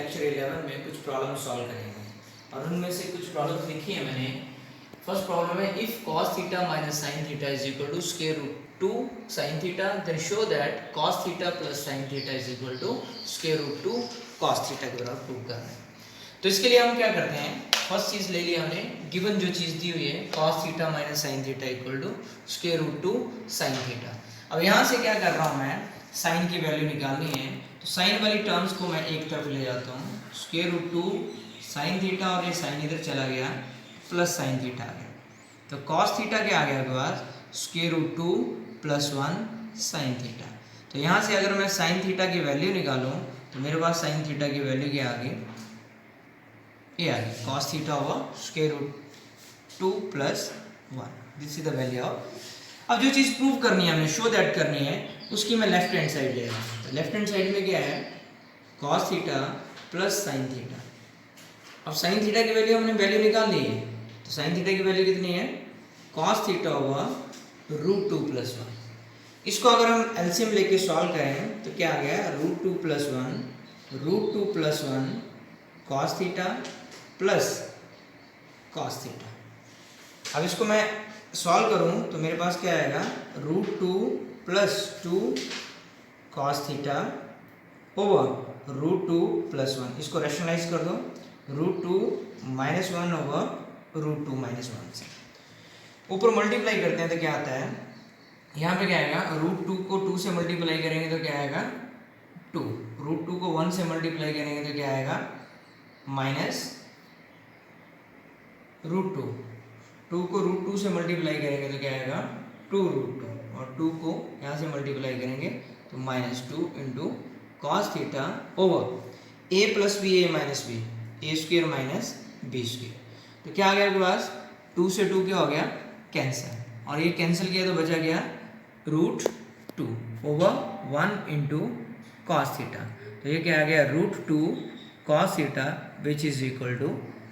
Lecture 11 में कुछ problem solve करेंगे और उनमें से कुछ प्रॉब्लम लिखी है मैंने। फर्स्ट प्रॉब्लम है if cos theta minus sine theta is equal to square root 2 sin theta then show that cos theta plus sin theta is equal to square root 2 cos theta के बराबर prove करना है। तो इसके लिए हम क्या करते हैं, फर्स्ट चीज ले लिया हमने, गिवन जो चीज दी हुई है cos theta minus sine theta equal to square root 2 sin theta. अब यहाँ से क्या कर रहा हूँ मैं, साइन की वैल्यू निकालनी है तो साइन वाली टर्म्स को मैं एक तरफ ले जाता हूँ, स्क्वायर रूट 2 साइन थीटा और ये साइन इधर चला गया प्लस साइन थीटा आ गया, तो cos थीटा क्या आ गया आपके पास square root 2 plus 1 sine theta. तो यहाँ से अगर मैं साइन थीटा की वैल्यू निकालूँ तो मेरे पास साइन थीटा की वैल्यू क्या आ गई, ये आ गई cos theta over square root 2 plus 1, this is the value of. अब जो चीज़ प्रूव करनी है हमें, शो दैट करनी है, उसकी मैं लेफ्ट हैंड साइड ले रहा हूँ। तो लेफ्ट हैंड साइड में क्या है cos theta plus sine theta. अब साइन थीटा की वैल्यू हमने वैल्यू निकाल ली है, तो साइन थीटा की वैल्यू कितनी है cos theta over root 2 plus 1। इसको अगर हम एलसीएम लेके सॉल्व करें तो क्या आ गया root 2 plus 1 cos theta plus cos theta. अब इसको मैं सॉल्व करूं तो मेरे पास क्या आएगा root 2 plus 2 cos theta over root 2 plus 1। इसको रैशनलाइज कर दो, root 2 minus 1 over root 2 minus 1 से ऊपर मल्टीप्लाई करते हैं तो क्या आता है, यहाँ पे क्या आएगा रूट 2 को 2 से मल्टीप्लाई करेंगे तो क्या आएगा 2, रूट 2 को 1 से मल्टीप्लाई करेंगे तो क्या आएगा माइनस रूट 2 को रूट 2 से मल्टीप्लाई करेंगे तो क्या आएगा 2 रूट 2, और 2 को यहाँ से मल्टीप्लाई करेंगे तो minus 2 into cos theta over A plus B A minus B, A square minus B square. तो क्या आ गया आपके पास 2 से 2 क्या हो गया कैंसिल, और ये कैंसिल किया तो बचा गया root 2 over 1 into cos theta. तो ये क्या आ गया root 2 cos theta which is equal to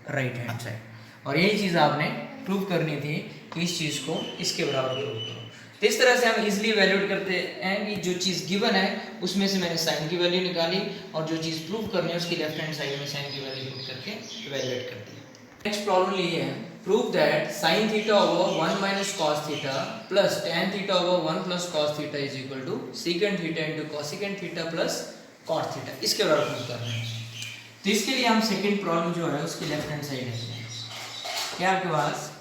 right hand side. और यही चीज़ आपने प्रूव करनी थी कि इस चीज़ को इसके बराबर प्रूव करो। तो इस तरह से हम इजीली वैल्यूएट करते हैं कि जो चीज़ गिवन है उसमें से मैंने साइन की वैल्यू निकाली और जो चीज़ प्रूव करनी है उसकी लेफ्ट हैंड साइड में साइन की वैल्यू पुट करके वैल्यूएट कर दिया। नेक्स्ट प्रॉब्लम ली है, prove that sine theta over 1 minus cos theta plus tan theta over 1 plus cos theta is equal to secant theta into cosecant theta plus cot theta, इसके बराबर prove करना है। तो इसके लिए हम सेकेंड प्रॉब्लम जो है उसकी लेफ्ट हैंड साइड है, क्या आपके पास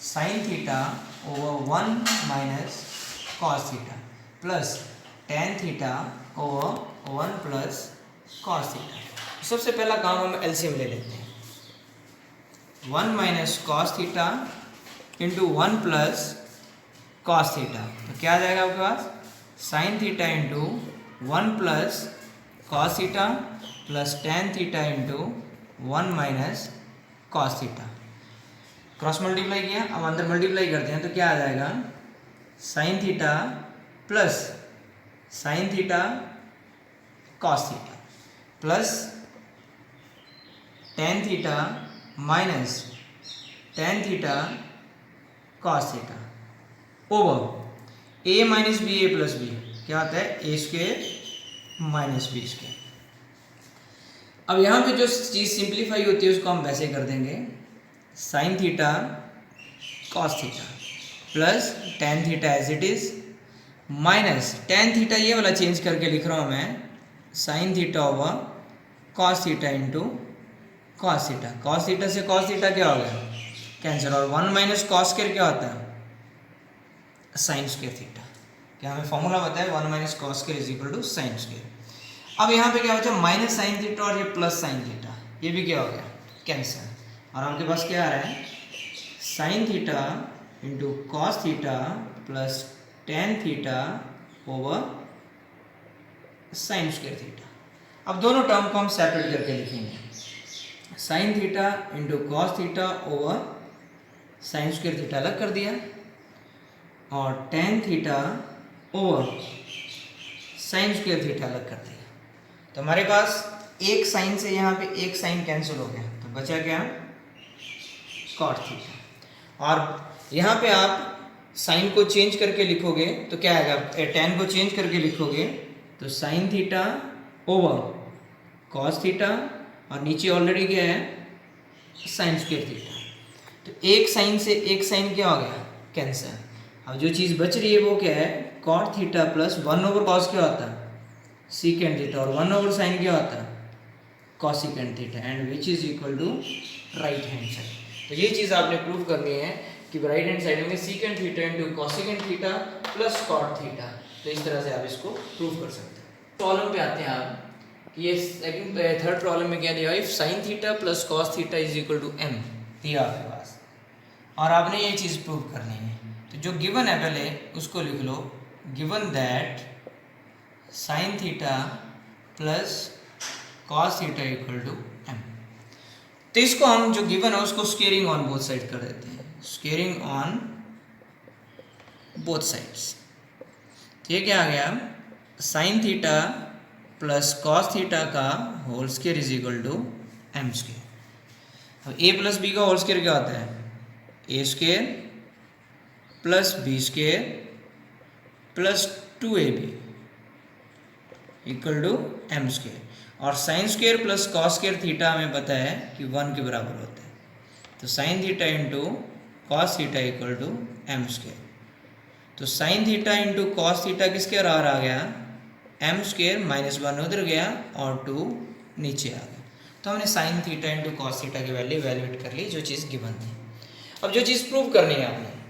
sine theta over 1 minus cos theta plus tan theta over 1 plus cos theta. सबसे पहला काम हम एलसीएम ले लेते हैं, 1 minus cos theta into 1 plus cos theta, तो क्या आ जाएगा आपके पास sine theta into 1 plus cos theta plus tan theta into 1 minus cos theta. Cross multiply किया, अब अंदर मल्टीप्लाई करते हैं तो क्या आ जाएगा sine theta plus sine theta cos theta plus tan theta minus tan theta cos theta over A minus B A plus B, क्या आता है A square minus B square. अब यहाँ पे जो चीज़ सिंप्लीफाई होती है उसको हम वैसे कर देंगे, sine theta cos theta plus tan theta as it is minus tan theta ये वाला चेंज करके लिख रहा हूँ मैं, sine theta over cos theta into cos theta. Cos theta से कॉस थीटा क्या हो गया कैंसिल, और 1 माइनस कॉस स्क्वायर क्या होता है साइन स्क्वायर थीटा। क्या हमें फॉर्मूला बताया 1 minus cos square is equal to sine square. अब यहाँ पे क्या बचा माइनस साइन थीटा और ये प्लस साइन थीटा, ये भी क्या हो गया कैंसिल, और आपके पास क्या आ रहा है sign theta into cos theta plus tan theta over sign square theta. अब दोनों टर्म को हम सेपरेट करके लिखेंगे, sign theta into cos theta over sign square theta अलग कर दिया और ten theta over sign square theta अलग कर दिया। तो हमारे पास एक साइन से यहाँ पे एक साइन कैंसिल हो गया, तो बचा क्या कॉट थीटा। और यहाँ पे आप साइन को चेंज करके लिखोगे तो क्या आएगा, टेन को चेंज करके लिखोगे तो sine theta over cos theta और नीचे ऑलरेडी क्या है साइन स्क्वायर थीटा। तो एक साइन से एक साइन क्या हो गया कैंसिल। अब जो चीज़ बच रही है वो क्या है कॉट थीटा प्लस 1/cos क्या होता है सीकेंड थीटा, और 1/sin क्या होता है cosecant theta, and which is equal to right hand side. तो ये चीज़ आपने प्रूव करनी है कि राइट हैंड साइड में secant theta into cosecant theta plus cot theta. तो इस तरह से आप इसको प्रूव कर सकते हैं। प्रॉब्लम पे आते हैं आप कि ये सेकंड थर्ड प्रॉब्लम में क्या दिया if sine theta plus cos theta is equal to m दिया आपके पास, और आपने ये चीज़ प्रूव करनी है। तो जो गिवन है पहले उसको लिख लो, given that sine theta plus cos theta equal to m। तो इसको हम जो गिवन है उसको स्केयरिंग ऑन बोथ साइड कर देते हैं, स्केयरिंग ऑन बोथ साइड्स। तो ये क्या आ गया sine theta plus cos theta का whole square is equal to m square. अब a प्लस b का होल स्केयर क्या होता है a square plus b square plus 2ab equal to m square, और sine square plus cos square theta हमें पता है कि 1 के बराबर होता है। तो sine theta into cos theta equal to m square. तो sine theta into cos theta किसके बराबर आ गया m स्क्वायर, -1 उधर गया और 2 नीचे आ गया। तो हमने sign theta into cos theta की वैल्यू इवैल्यूएट कर ली जो चीज़ गिवन थी। अब जो चीज़ प्रूव करनी है आपने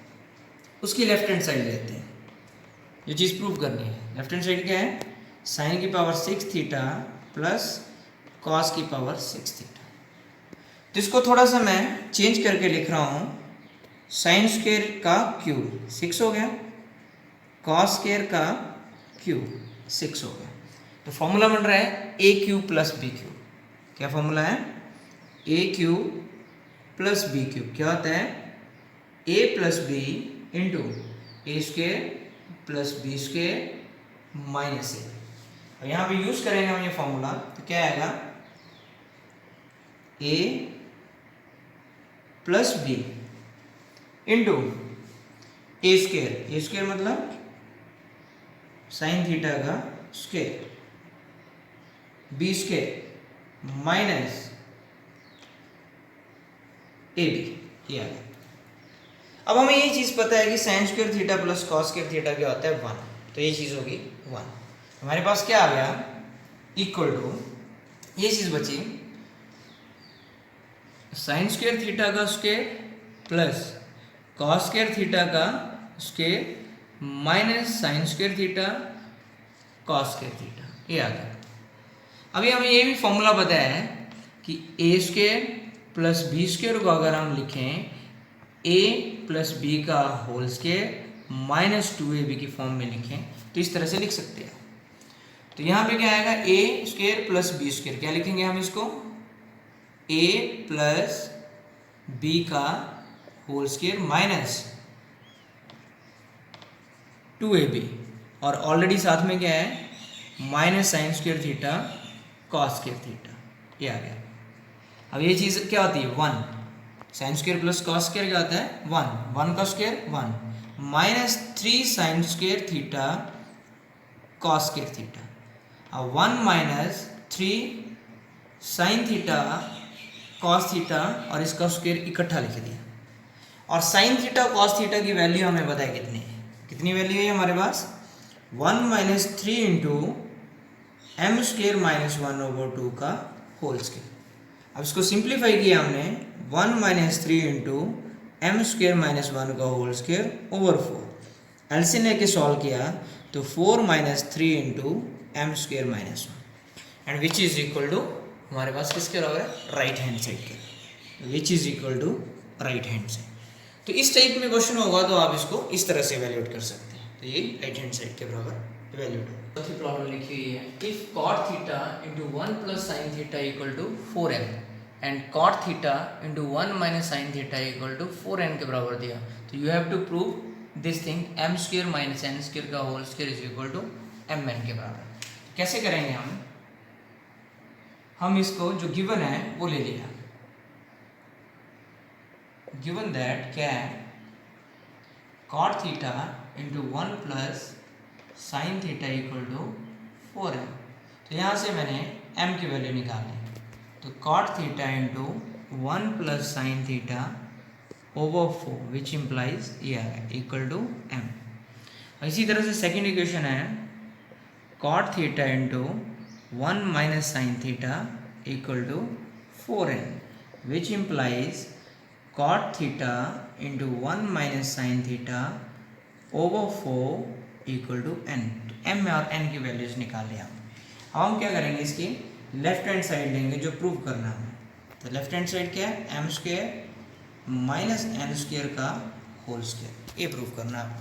उसकी लेफ्ट हैंड साइड लेते हैं। जो चीज़ प्रूव करनी है लेफ्ट हैंड साइड क्या है साइन की पावर 6 थीटा प्लस कॉस की पावर 6 थीटा। तो इसको थोड़ा सा मैं चेंज करके लिख रहा हूँ, साइन स्क्वायर का क्यूब 6 हो गया, कॉस स्क्वायर का क्यूब 6 हो गया। तो फॉर्मूला बन रहा है A cube plus B cube. क्या फॉर्मूला है A cube plus B cube क्या होता है A plus B into A square plus B square minus A. और यहाँ पे यूज करेंगे हम ये फॉर्मूला, तो क्या आएगा a plus B into A square मतलब साइन थीटा का square, b square minus a b, ये आ गया। अब हमें ये चीज़ पता है कि sign square theta plus cos square theta क्या होता है 1, तो ये चीज़ होगी 1। हमारे पास क्या आ गया इक्वल टू, ये चीज़ बची साइन स्क्वायर थीटा का square plus cos square theta का square minus sine square theta cos square theta, ये आ गया। अभी हमें ये भी फॉर्मूला पता है कि ए स्क्वायर प्लस बी स्क्वायर को अगर हम लिखें a प्लस बी का होल स्क्वायर माइनस 2ab की फॉर्म में लिखें तो इस तरह से लिख सकते हैं। तो यहाँ पे क्या आएगा a square plus B square, क्या लिखेंगे हम इसको a प्लस बी का होल स्क्वायर माइनस 2ab, और ऑलरेडी साथ में क्या है minus sine square theta cos square theta, ये आ गया। अब ये चीज़ क्या होती है 1, sine square plus cos square क्या होता है 1 का square 1 minus 3 sine square theta cos square theta, अब 1 minus 3 sine theta cos theta और इसका स्क्वायर इकट्ठा लिख दिया। और साइन थीटा कॉस थीटा की वैल्यू हमें पता है कितनी वैल्यू है हमारे पास 1 minus 3 into m square minus 1/2 का होल स्क्वायर। अब इसको सिंप्लीफाई किया हमने 1 minus 3 into m square minus 1 का होल स्क्वायर ओवर 4, एलसीएम लेके सॉल्व किया तो 4 minus 3 into m square minus 1, and which is equal to हमारे पास किसके बराबर है राइट हैंड साइड के, which is equal to right hand side. तो इस टाइप में क्वेश्चन होगा तो आप इसको इस तरह से इवैल्यूएट कर सकते हैं। तो ये राइट हैंड साइड के बराबर इवैल्यूएट होगा। चौथी प्रॉब्लम लिखी हुई है if cot theta into 1 plus sine theta equal to 4m and cot theta into 1 minus sine theta equal to 4n के बराबर दिया, तो you have to prove this thing m square minus n square का whole square is equal to mn के बराबर। कैसे करेंगे हम इसको जो गिवन है वो ले लिया, गिवन दैट क्या है cot theta into 1 plus sine theta equal to 4m। तो यहाँ से मैंने m की वैल्यू निकाल ली, तो cot theta into 1 plus sine theta over 4 which implies ये आ गया इक्वल टू एम। इसी तरह से सेकेंड इक्वेशन है cot theta into 1 minus sine theta equal to 4n which implies cot theta into 1 minus sine theta over 4 equal to n. M में और N की वैल्यूज निकाल लिया। अब हम क्या करेंगे, इसकी लेफ्ट हैंड साइड लेंगे जो प्रूव करना है। तो लेफ्ट हैंड साइड क्या है, m square minus n square का होल स्क्वेयर, ये प्रूव करना है।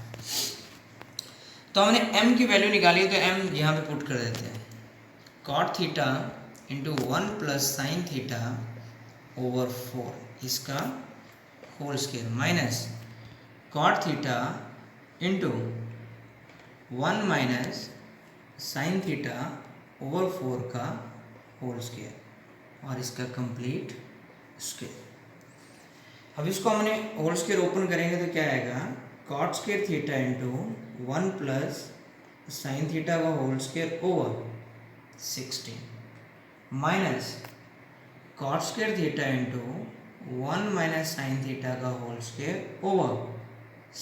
तो हमने m की वैल्यू निकाली तो m यहाँ पे पुट कर देते हैं। Cot theta into 1 plus sine theta over 4 इसका whole square minus cot theta into 1 minus sine theta over 4 का होल स्क्वेयर और इसका कंप्लीट स्क्वेयर। अब इसको हमने होल स्क्वेयर ओपन करेंगे तो क्या आएगा, cot square theta into 1 plus sine theta का whole square over 16 minus cot square theta into 1 minus sine theta का होल स्क्वेयर ओवर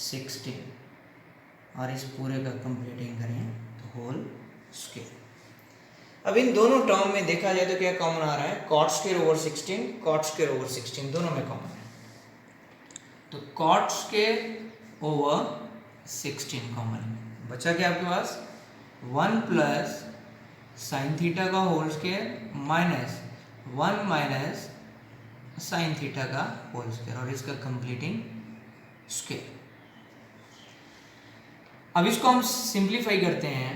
16 और इस पूरे का कंप्लीटिंग करें तो होल स्क्वेयर। अब इन दोनों टर्म में देखा जाए तो क्या कॉमन आ रहा है, cot square over 16, cot square over 16 दोनों में कॉमन है। तो कॉट स्क्वेयर ओवर 16 कॉमन है, बचा क्या आपके पास 1 प्लस साइन थीटा का whole square minus 1 minus sine theta का होल स्क्वेयर और इसका कंप्लीटिंग स्क्वेयर। अब इसको हम सिंप्लीफाई करते हैं,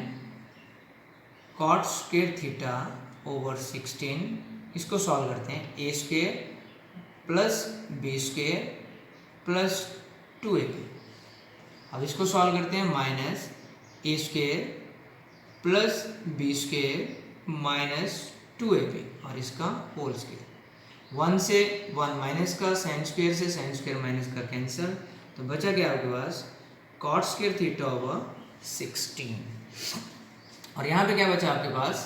कॉट स्क्वेयर थीटा ओवर 16 इसको सॉल्व करते हैं, A square plus B square plus 2ab। अब इसको सॉल्व करते हैं, minus A square plus B square minus 2ab और इसका होल स्क्वेयर। 1 से 1 माइनस का, साइन स्क्वेयर से साइन स्क्वेयर माइनस का कैंसिल, तो बचा क्या आपके पास कॉट स्क्वेयर थीटा ओवर 16 और यहाँ पे क्या बचा आपके पास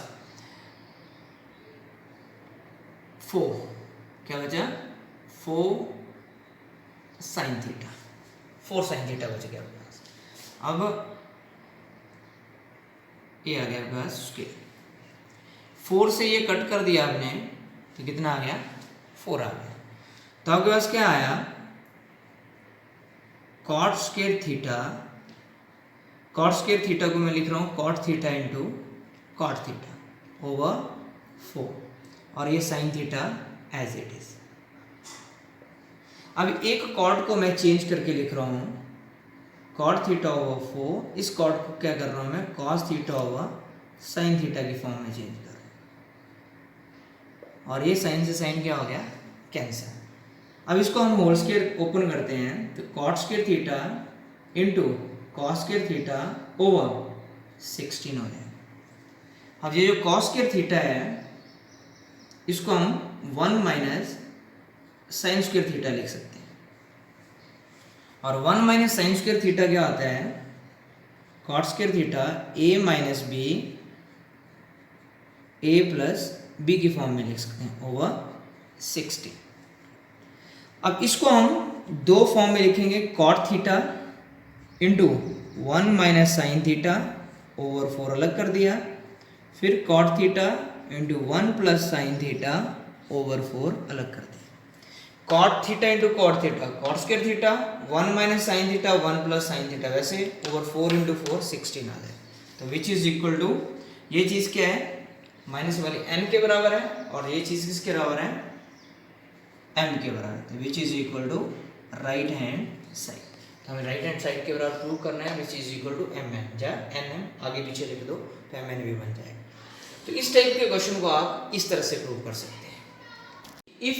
4, क्या बचा 4 साइन थीटा, 4 साइन थीटा बच गया आपके पास। अब ये आ गया आपके पास स्क्वेयर, 4 से ये कट कर दिया आपने तो कितना आ गया 4 आ गया। तो आपके पास क्या आया, cot square theta, cot square theta को मैं लिख रहा हूँ cot theta into cot theta over 4 और ये sine theta as it is. अब एक कॉट को मैं चेंज करके लिख रहा हूँ कॉट थीटा ओवर 4, इस कॉट को क्या कर रहा हूँ मैं cos theta over sign theta की फॉर्म में चेंज कर रहा हूँ और ये साइन से साइन क्या हो गया कैंसिल। अब इसको हम होल स्क्वायर ओपन करते हैं तो cot square theta into cos square theta over 16 हो जाएगा। अब ये जो कॉस स्क्वायर थीटा है इसको हम 1 माइनस साइन स्क्वायर थीटा लिख सकते हैं और 1 माइनस साइन स्क्वायर थीटा क्या आता है, cot square theta a minus b a plus b की फॉर्म में लिख सकते हैं ओवर 60। अब इसको हम दो फॉर्म में लिखेंगे, cot theta into 1 minus sine theta over 4 अलग कर दिया, फिर cot theta into 1 plus sine theta over 4 अलग कर दिया। Cot theta into cot theta, cot square theta 1 minus sine theta 1 plus sine theta, वैसे ओवर 4 इंटू 4 16 आ जाए। तो विच इज इक्वल टू, ये चीज़ क्या है माइनस वाली n के बराबर है और ये चीज़ किसके बराबर है m के बराबर, which is equal to right hand side. तो हमें राइट हैंड साइड के बराबर प्रूव करना है, which is equal to M N, या एन एम आगे पीछे लिख दो तो एम एन भी बन जाएगा। तो इस टाइप के क्वेश्चन को आप इस तरह से प्रूव कर सकते हैं। If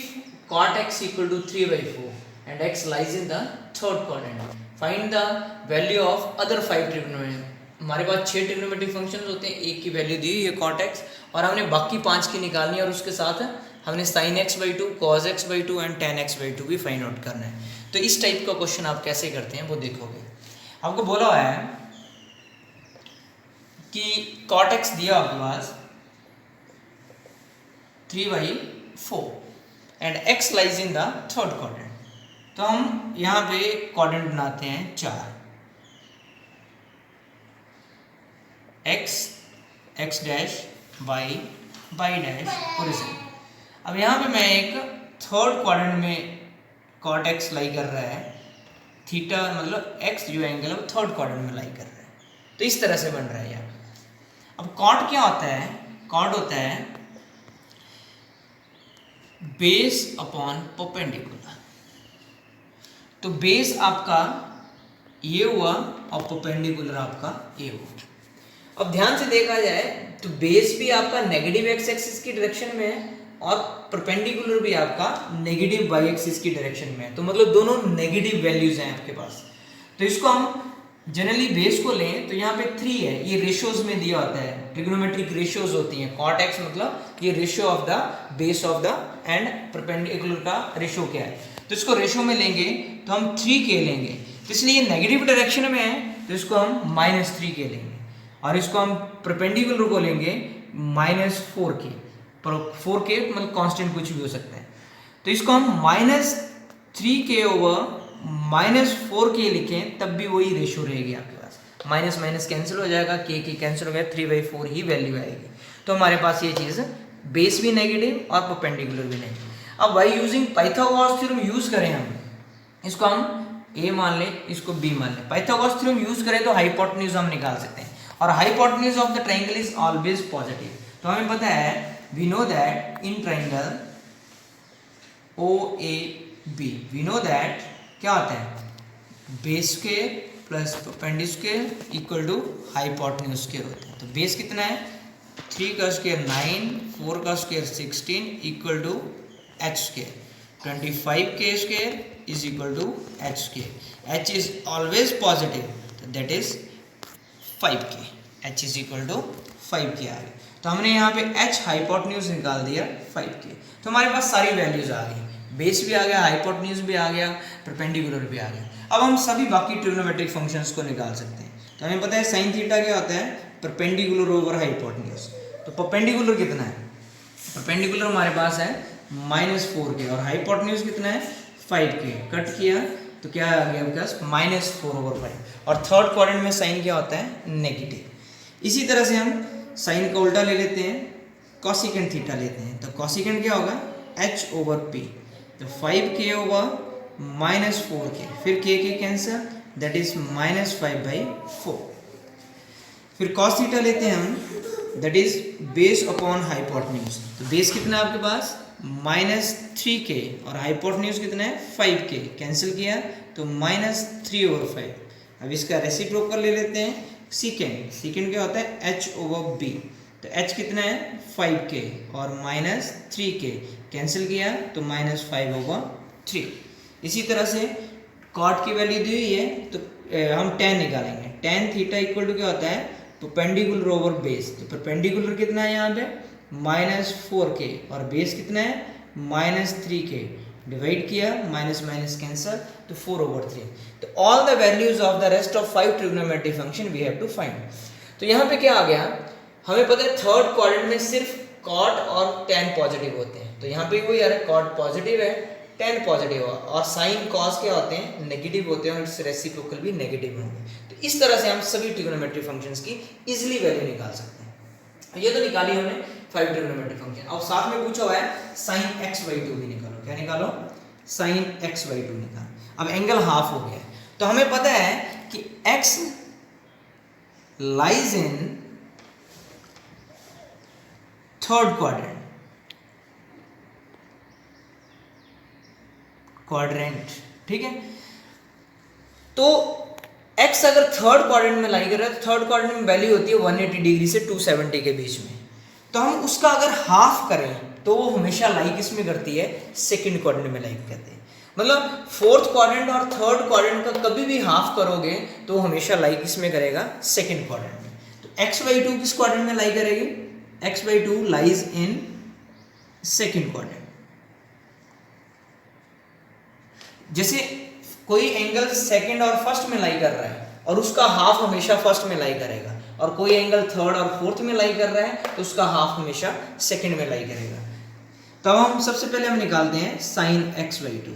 cot x equal to 3/4 and x lies in the third quadrant, find the value of other 5 trigonometry। हमारे पास 6 ट्रिग्नोमेट्रिक फंक्शंस होते हैं, एक की वैल्यू दी है cot x और हमने बाकी 5 की निकालनी है और उसके साथ हमने sin x/2, cos x/2 and tan x/2 भी फाइंड आउट करना है। तो इस टाइप का क्वेश्चन आप कैसे करते हैं वो देखोगे। आपको बोला हुआ है कि cot x दिया आपके पास 3/4 4 and x lies in the third quadrant. तो हम यहाँ पे क्वाड्रेंट बनाते हैं 4, x, x dash, y dash, origin. अब यहाँ पे मैं एक थर्ड क्वाड्रेंट में कॉट x लाई कर रहा है, थीटा मतलब x जो एंगल है वो थर्ड क्वाड्रेंट में लाई कर रहा है। तो इस तरह से बन रहा है यहाँ। अब कॉट क्या होता है? कॉट होता है बेस अपॉन परपेंडिकुलर। तो बेस आपका ये हुआ और परपेंडिकुलर आपका ये हुआ। अब ध्यान से देखा जाए तो बेस भी आपका नेगेटिव एक्स एक्सिस की डायरेक्शन में है और परपेंडिकुलर भी आपका नेगेटिव वाई एक्सिस की डायरेक्शन में है। तो मतलब दोनों नेगेटिव वैल्यूज हैं आपके पास। तो इसको हम जनरली बेस को लें तो यहाँ पे 3 है, ये रेशियोज में दिया होता है, ट्रिग्नोमेट्रिक रेशियोज होती हैं। कॉट एक्स मतलब ये ratio of the base of the end perpendicular का रेशियो क्या है। तो इसको रेशियो में लेंगे तो हम 3k लेंगे, तो इसलिए ये नेगेटिव डायरेक्शन में है तो इसको हम -3k लेंगे। और इसको हम परपेंडिकुलर को लेंगे -4k, 4k मतलब कांस्टेंट कुछ भी हो सकता है। तो इसको हम -3k ओवर -4k लिखें तब भी वही रेशियो रहेगी आपके पास। माइनस माइनस कैंसिल हो जाएगा, k कैंसिल हो गया, 3/4 ही वैल्यू आएगी। तो हमारे पास ये चीज़ बेस भी नेगेटिव और परपेंडिकुलर भी नेगेटिव। अब by using Pythagoras theorem use करें हम, इसको हम a मान लें, इसको b मान लें। पाइथागोरस थ्योरम यूज करें तो हाइपोटेन्यूज हम निकाल सकते हैं और hypotenuse of the triangle is always positive. तो हमें पता है, we know that in triangle OAB we know that क्या होता है, base square plus perpendicular equal to hypotenuse square होता है। तो बेस कितना है, 3 का स्क्वायर 9, 4 का square 16 equal to h square, 25k square is equal to h square. h is always positive, तो that is 5k, h is equal to 5k आ गई। तो हमने यहाँ पे h हाइपोटेन्यूज निकाल दिया 5k। तो हमारे पास सारी वैल्यूज आ गई, बेस भी आ गया, हाइपोटेन्यूज भी आ गया, परपेंडिकुलर भी आ गया। अब हम सभी बाकी ट्रिग्नोमेट्रिक फंक्शंस को निकाल सकते हैं। तो हमें पता है साइन थीटा क्या होता है, परपेंडिकुलर ओवर हाइपोटेन्यूज। तो परपेंडिकुलर कितना है, परपेंडिकुलर हमारे पास है -4k और हाइपोटेन्यूज कितना है 5k। कट किया तो क्या आ गया आपके पास -4/5। और थर्ड क्वाड्रेंट में साइन क्या होता है, नेगेटिव। इसी तरह से हम साइन का उल्टा ले लेते हैं, कॉसिकेंट थीटा लेते हैं। तो कॉसिकेंट क्या होगा, h/p। तो 5k ओवर -4k, फिर k कैंसर, दैट इज -5/4। फिर cos थीटा लेते हैं हम, that is base upon hypotenuse. तो बेस कितना है आपके पास -3k और हाइपोटेन्यूज कितना है 5k, कैंसिल किया तो -3/5। अब इसका रेसिप्रोकल ले लेते हैं, सीकेंड। सीकेंड क्या होता है, h/b। तो h कितना है 5k और -3k, कैंसिल किया तो -5/3। इसी तरह से कॉट की वैल्यू दी हुई है तो हम tan निकालेंगे। tan थीटा इक्वल टू क्या होता है, परपेंडिकुलर ओवर बेस। तो परपेंडिकुलर कितना है यहाँ पे -4k और बेस कितना है -3k, डिवाइड किया, माइनस माइनस कैंसर, तो 4/3। तो all the values of the rest of 5 trigonometric function we have to find. तो यहाँ पे क्या आ गया, हमें पता है थर्ड क्वाड्रेंट में सिर्फ कॉट और tan पॉजिटिव होते हैं। तो यहाँ पे वही आ रहा है, कॉट पॉजिटिव है, tan पॉजिटिव है, और साइन कॉस क्या होते हैं, नेगेटिव होते हैं, और इससे रेसिप्रोकल भी नेगेटिव होंगे। तो इस तरह से हम सभी ट्रिग्नोमेट्रिक फंक्शंस की इजीली वैल्यू निकाल सकते हैं। ये तो निकाली हमने 5 ट्रिग्नोमेट्रिक फंक्शन। अब साथ में पूछा हुआ है sin x/2 भी निकालो। क्या निकालो, sin x/2 निकालो। अब एंगल हाफ हो गया, तो हमें पता है कि x lies in third quadrant, ठीक है। तो x अगर थर्ड क्वाड्रेंट में लाई कर रहा है तो थर्ड क्वाड्रेंट में वैल्यू होती है 180 डिग्री से 270 के बीच में। तो हम उसका अगर हाफ करें तो वो हमेशा लाई किस में करती है, सेकंड क्वाड्रेंट में लाई करती है। मतलब फोर्थ क्वाड्रेंट और थर्ड क्वाड्रेंट का कभी भी हाफ करोगे तो वो हमेशा लाई किस में करेगा, सेकंड क्वाड्रेंट में। तो x/2 किस क्वाड्रेंट में लाई करेगी, x/2 lies in second quadrant. जैसे कोई एंगल सेकंड और फर्स्ट में लाई कर रहा है और उसका हाफ हमेशा फर्स्ट में लाई करेगा, और कोई एंगल थर्ड और फोर्थ में लाई कर रहा है तो उसका हाफ हमेशा सेकंड में लाई करेगा। तो हम सबसे पहले हम निकालते हैं sine x by two.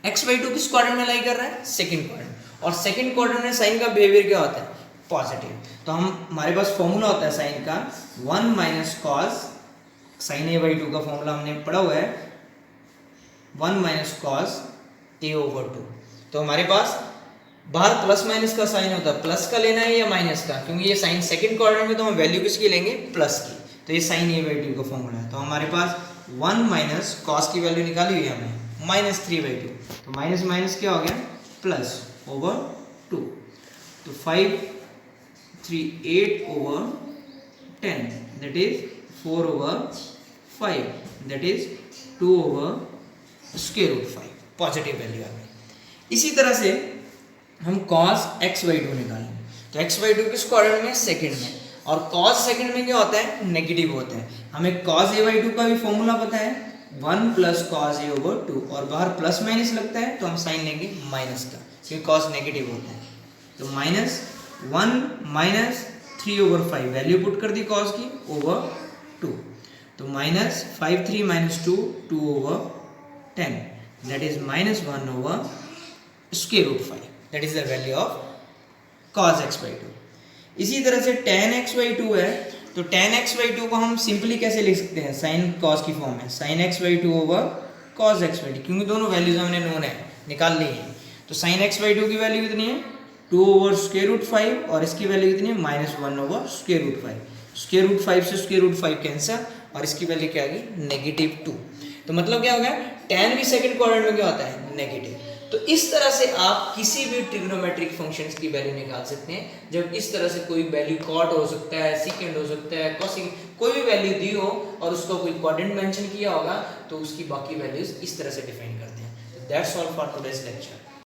X by two किस क्वाड्रेंट में लाई कर रहा है? Second quadrant. और सेकंड क्वाड्रेंट में साइन का बिहेवियर क्या होता है? पॉजिटिव। तो हमारे पास फॉर्मूला होता है साइन का 1 minus cos, sine A by two का फॉर्मूला हमने पढ़ा हुआ है 1 minus cos A over two. तो हमारे पास बाहर प्लस माइनस का साइन होता है, प्लस का लेना है या माइनस का, क्योंकि ये साइन सेकंड क्वाड्रेंट में तो हम वैल्यू किसकी लेंगे? प्लस की। तो ये साइन ए बाई टू का फॉर्मूला है। तो हमारे पास 1 माइनस कॉस की वैल्यू निकाली हुई है हमने माइनस 3 बाई टू। तो माइनस माइनस क्या हो गया? Plus over 2। तो 5 3 8 over 10 that is 4 over 5 that is 2 over square root 5, positive value आ गई। इसी तरह से हम cos x बाई टू निकालेंगे। तो x बाई टू किस क्वाड्रेंट में? सेकंड में। और cos सेकंड में क्या होता है? नेगेटिव होता है। हमें cos a बाई टू का भी फॉर्मूला पता है 1 प्लस कॉस ए ओवर 2, और बाहर प्लस माइनस लगता है तो हम साइन लेंगे माइनस का, क्योंकि cos नेगेटिव होता है। तो minus 1 minus 3 over 5 value put कर दी cos की ओवर 2। तो minus 5 3 minus 2 2 over 10 that is minus 1 over square root 5 that is the value of cos x by two. इसी तरह से tan x बाई टू है। तो tan x बाई टू को हम सिंपली कैसे लिख सकते हैं? sin cos की फॉर्म में sin x by to over cos x by to, क्योंकि दोनों वैल्यूज हमने नोन है निकाल ली है। तो sin x बाई टू की वैल्यू कितनी है? 2 ओवर स्क्वायर रूट 5, और इसकी वैल्यू कितनी है? Minus 1 over square root 5। Square root 5 से स्क्वायर रूट 5 कैंसर, और इसकी वैल्यू क्या आ गई? नेगेटिव 2। तो मतलब क्या हो गया? tan भी सेकंड क्वाड्रेंट में क्या होता है? नेगेटिव। तो इस तरह से आप किसी भी ट्रिग्नोमेट्रिक फंक्शंस की वैल्यू निकाल सकते हैं। जब इस तरह से कोई वैल्यू कॉट हो सकता है, सेकंड हो सकता है, कोसेक, कोई भी वैल्यू दी हो और उसका कोई क्वाड्रेंट मेंशन किया होगा, तो उसकी बाकी वैल्यूज इस तरह से डिफाइन करते हैं। That's all for today's lecture.